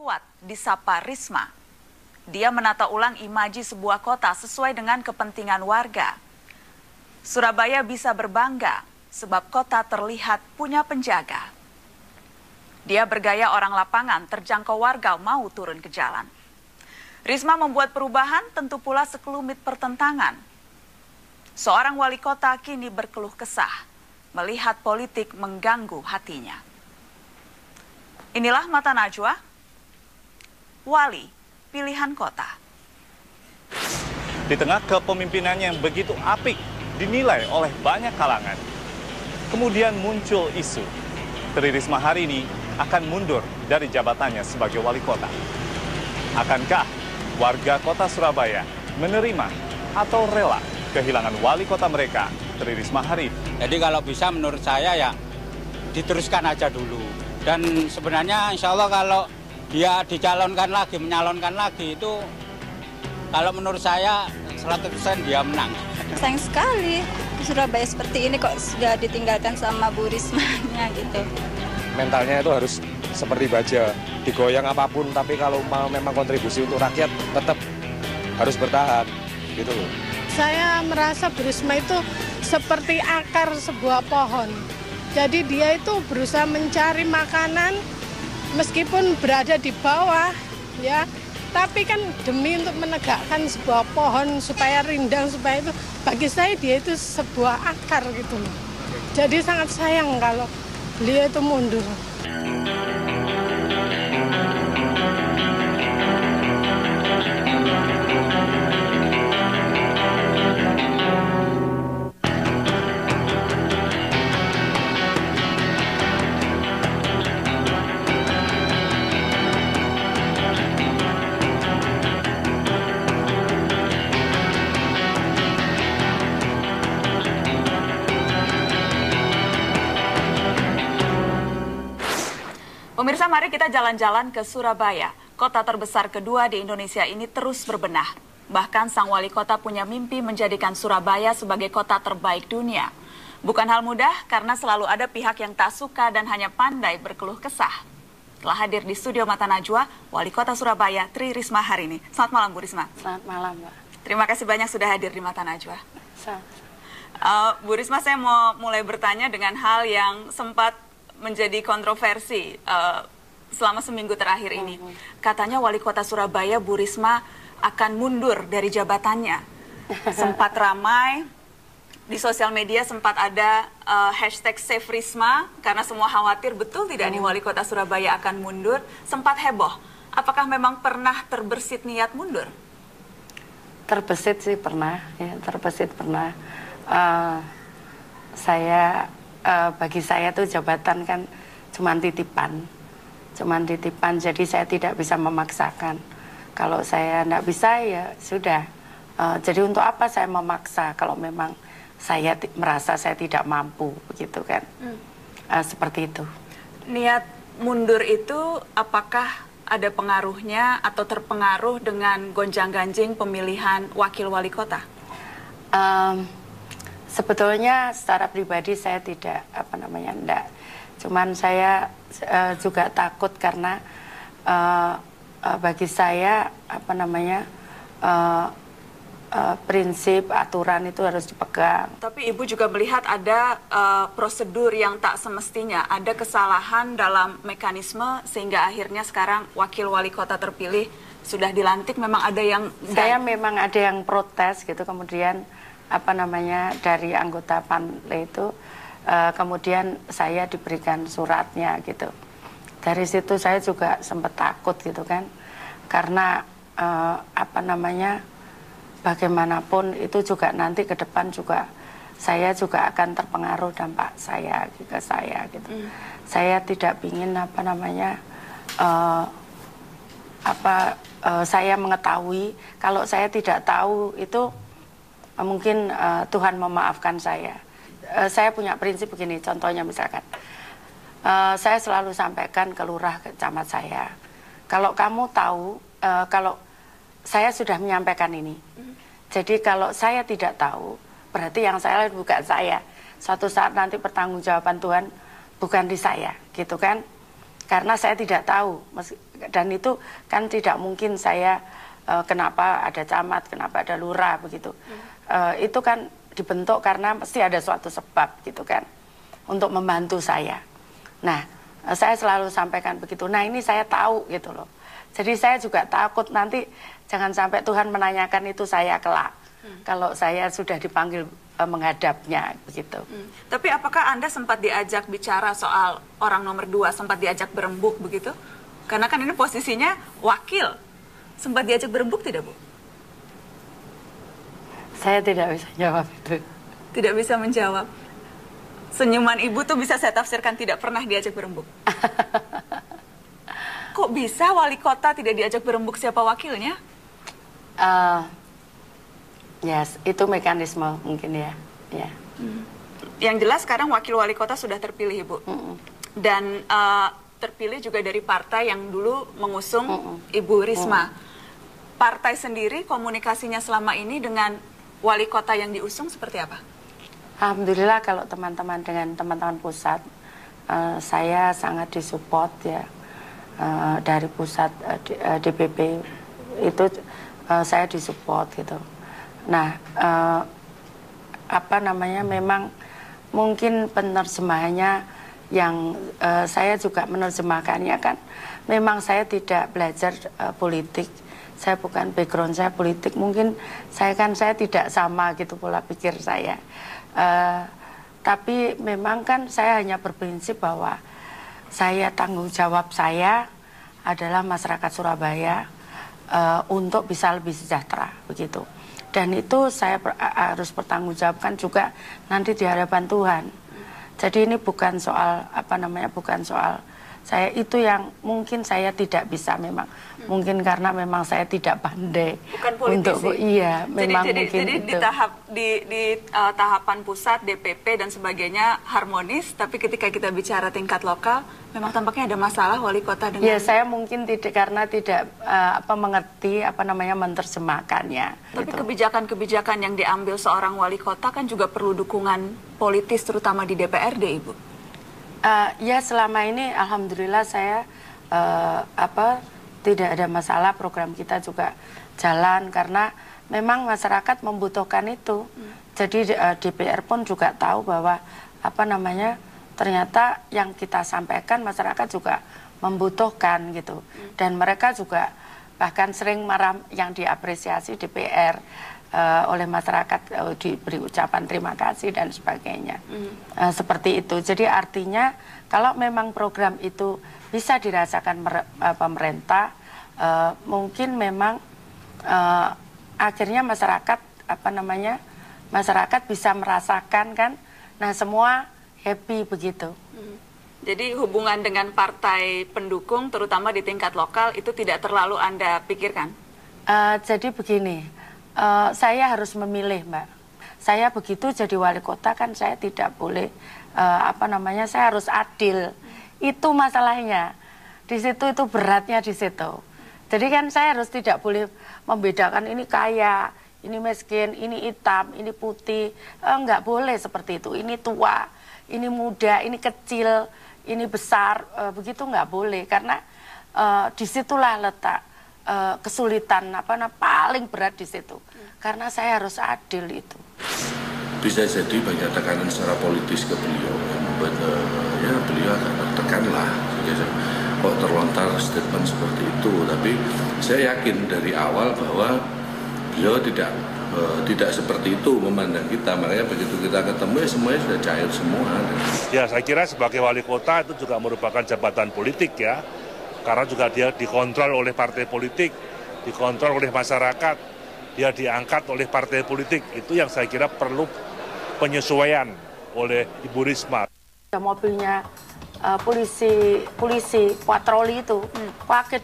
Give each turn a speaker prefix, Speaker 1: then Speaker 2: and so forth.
Speaker 1: Kuat disapa Risma. Dia menata ulang imaji sebuah kota sesuai dengan kepentingan warga. Surabaya bisa berbangga sebab kota terlihat punya penjaga. Dia bergaya orang lapangan, terjangkau warga mau turun ke jalan. Risma membuat perubahan, tentu pula sekelumit pertentangan. Seorang wali kota kini berkeluh kesah melihat politik mengganggu hatinya. Inilah Mata Najwa, wali pilihan kota.
Speaker 2: Di tengah kepemimpinannya yang begitu apik dinilai oleh banyak kalangan, kemudian muncul isu Tri Risma hari ini akan mundur dari jabatannya sebagai wali kota. Akankah warga kota Surabaya menerima atau rela kehilangan wali kota mereka, Tri Risma hari ini?
Speaker 3: Jadi kalau bisa menurut saya ya diteruskan aja dulu. Dan sebenarnya insya Allah kalau dia menyalonkan lagi itu kalau menurut saya 100% dia menang.
Speaker 4: Sayang sekali Surabaya seperti ini kok sudah ditinggalkan sama Bu Rismanya gitu.
Speaker 5: Mentalnya itu harus seperti baja, digoyang apapun, tapi kalau mau memang kontribusi untuk rakyat tetap harus bertahan gitu loh.
Speaker 6: Saya merasa Bu Risma itu seperti akar sebuah pohon. Jadi dia itu berusaha mencari makanan meskipun berada di bawah, ya. Tapi kan demi untuk menegakkan sebuah pohon supaya rindang, supaya itu bagi saya dia itu sebuah akar gitu loh. Jadi sangat sayang kalau beliau itu mundur.
Speaker 1: Pemirsa, mari kita jalan-jalan ke Surabaya. Kota terbesar kedua di Indonesia ini terus berbenah. Bahkan sang wali kota punya mimpi menjadikan Surabaya sebagai kota terbaik dunia. Bukan hal mudah karena selalu ada pihak yang tak suka dan hanya pandai berkeluh kesah. Telah hadir di studio Mata Najwa, wali kota Surabaya Tri Risma hari ini. Selamat malam Bu Risma.
Speaker 4: Selamat malam, Mbak.
Speaker 1: Terima kasih banyak sudah hadir di Mata Najwa. Bu Risma, saya mau mulai bertanya dengan hal yang sempat menjadi kontroversi selama seminggu terakhir ini. Katanya wali kota Surabaya Bu Risma akan mundur dari jabatannya. Sempat ramai di sosial media, sempat ada hashtag Save Risma karena semua khawatir betul tidak nih wali kota Surabaya akan mundur. Sempat heboh. Apakah memang pernah terbersit niat mundur?
Speaker 7: Terbesit sih pernah, ya, terbesit pernah. Bagi saya tuh jabatan kan cuman titipan, jadi saya tidak bisa memaksakan. Kalau saya tidak bisa ya sudah. Jadi untuk apa saya memaksa kalau memang saya merasa saya tidak mampu, begitu kan? Seperti itu.
Speaker 1: Niat mundur itu apakah ada pengaruhnya atau terpengaruh dengan gonjang-ganjing pemilihan wakil wali kota?
Speaker 7: Sebetulnya secara pribadi saya tidak, enggak. Cuman saya juga takut karena bagi saya, prinsip, aturan itu harus dipegang.
Speaker 1: Tapi Ibu juga melihat ada prosedur yang tak semestinya, ada kesalahan dalam mekanisme sehingga akhirnya sekarang wakil wali kota terpilih sudah dilantik, memang ada yang...
Speaker 7: Saya memang ada yang protes gitu, kemudian dari anggota panle itu kemudian saya diberikan suratnya gitu. Dari situ saya juga sempat takut gitu kan, karena bagaimanapun itu juga nanti ke depan juga saya juga akan terpengaruh dampak saya ke saya gitu. Saya tidak ingin saya mengetahui, kalau saya tidak tahu itu mungkin Tuhan memaafkan saya. Saya punya prinsip begini, contohnya misalkan, saya selalu sampaikan ke lurah, ke camat saya, kalau kamu tahu, kalau saya sudah menyampaikan ini, jadi kalau saya tidak tahu, berarti yang saya lakukan bukan saya. Suatu saat nanti pertanggungjawaban Tuhan bukan di saya, gitu kan? karena saya tidak tahu, dan itu kan tidak mungkin saya kenapa ada camat, kenapa ada lurah begitu. Itu kan dibentuk karena pasti ada suatu sebab gitu kan, untuk membantu saya. Nah, saya selalu sampaikan begitu. Nah, ini saya tahu gitu loh. Jadi saya juga takut nanti jangan sampai Tuhan menanyakan itu saya kelak. Kalau saya sudah dipanggil menghadapnya begitu.
Speaker 1: Tapi apakah Anda sempat diajak bicara soal orang nomor 2, sempat diajak berembuk begitu? Karena kan ini posisinya wakil. Sempat diajak berembuk tidak, Bu?
Speaker 7: Saya tidak bisa jawab itu.
Speaker 1: Tidak bisa menjawab. Senyuman Ibu tuh bisa saya tafsirkan tidak pernah diajak berembuk. Kok bisa wali kota tidak diajak berembuk siapa wakilnya?
Speaker 7: Yes, itu mekanisme mungkin ya.
Speaker 1: Yang jelas sekarang wakil wali kota sudah terpilih, Ibu. Dan terpilih juga dari partai yang dulu mengusung Ibu Risma. Partai sendiri komunikasinya selama ini dengan wali kota yang diusung seperti apa?
Speaker 7: Alhamdulillah kalau teman-teman dengan teman-teman pusat, saya sangat disupport ya. Dari pusat DPP itu saya disupport gitu. Nah, apa namanya, memang mungkin penerjemahannya yang saya juga menerjemahkannya kan, memang saya tidak belajar politik, saya bukan background saya politik, mungkin saya tidak sama gitu pola pikir saya. Tapi memang kan saya hanya berprinsip bahwa tanggung jawab saya adalah masyarakat Surabaya untuk bisa lebih sejahtera begitu. Dan itu saya harus bertanggungjawabkan juga nanti di hadapan Tuhan. Jadi ini bukan soal bukan soal saya, itu yang mungkin saya tidak bisa memang. Mungkin karena memang saya tidak pandai.
Speaker 1: Bukan politisi.
Speaker 7: Memang
Speaker 1: jadi
Speaker 7: mungkin
Speaker 1: di tahapan pusat, DPP dan sebagainya harmonis, tapi ketika kita bicara tingkat lokal, memang tampaknya ada masalah wali kota dengan. Ya,
Speaker 7: saya mungkin karena tidak mengerti menerjemahkannya.
Speaker 1: Tapi
Speaker 7: gitu.
Speaker 1: Kebijakan-kebijakan yang diambil seorang wali kota kan juga perlu dukungan politis, terutama di DPRD, Ibu.
Speaker 7: Ya, selama ini alhamdulillah saya tidak ada masalah, program kita juga jalan karena memang masyarakat membutuhkan itu. Jadi DPR pun juga tahu bahwa ternyata yang kita sampaikan masyarakat juga membutuhkan gitu. Dan mereka juga bahkan sering marah, yang diapresiasi DPR oleh masyarakat, diberi ucapan terima kasih dan sebagainya. Seperti itu. Jadi artinya kalau memang program itu bisa dirasakan pemerintah, mungkin memang akhirnya masyarakat masyarakat bisa merasakan kan. Nah, semua happy begitu.
Speaker 1: Jadi hubungan dengan partai pendukung terutama di tingkat lokal itu tidak terlalu Anda pikirkan?
Speaker 7: Jadi begini. Saya harus memilih, Mbak. Saya begitu jadi wali kota kan saya tidak boleh saya harus adil. Itu masalahnya. Di situ itu beratnya di situ. Jadi kan saya harus tidak boleh membedakan ini kaya, ini miskin, ini hitam, ini putih. Enggak boleh seperti itu. Ini tua, ini muda, ini kecil, ini besar. Begitu enggak boleh karena disitulah letak kesulitan paling berat di situ. Karena saya harus adil itu.
Speaker 8: Bisa jadi banyak tekanan secara politis ke beliau yang membuat beliau agak tertekan lah. Kok terlontar statement seperti itu. Tapi saya yakin dari awal bahwa beliau tidak seperti itu memandang kita. Makanya begitu kita ketemu ya semuanya sudah cair semua.
Speaker 9: Ya, saya kira sebagai wali kota itu juga merupakan jabatan politik ya. Karena juga dia dikontrol oleh partai politik, dikontrol oleh masyarakat, dia diangkat oleh partai politik. Itu yang saya kira perlu penyesuaian oleh Ibu Risma.
Speaker 7: Mobilnya polisi patroli itu pakai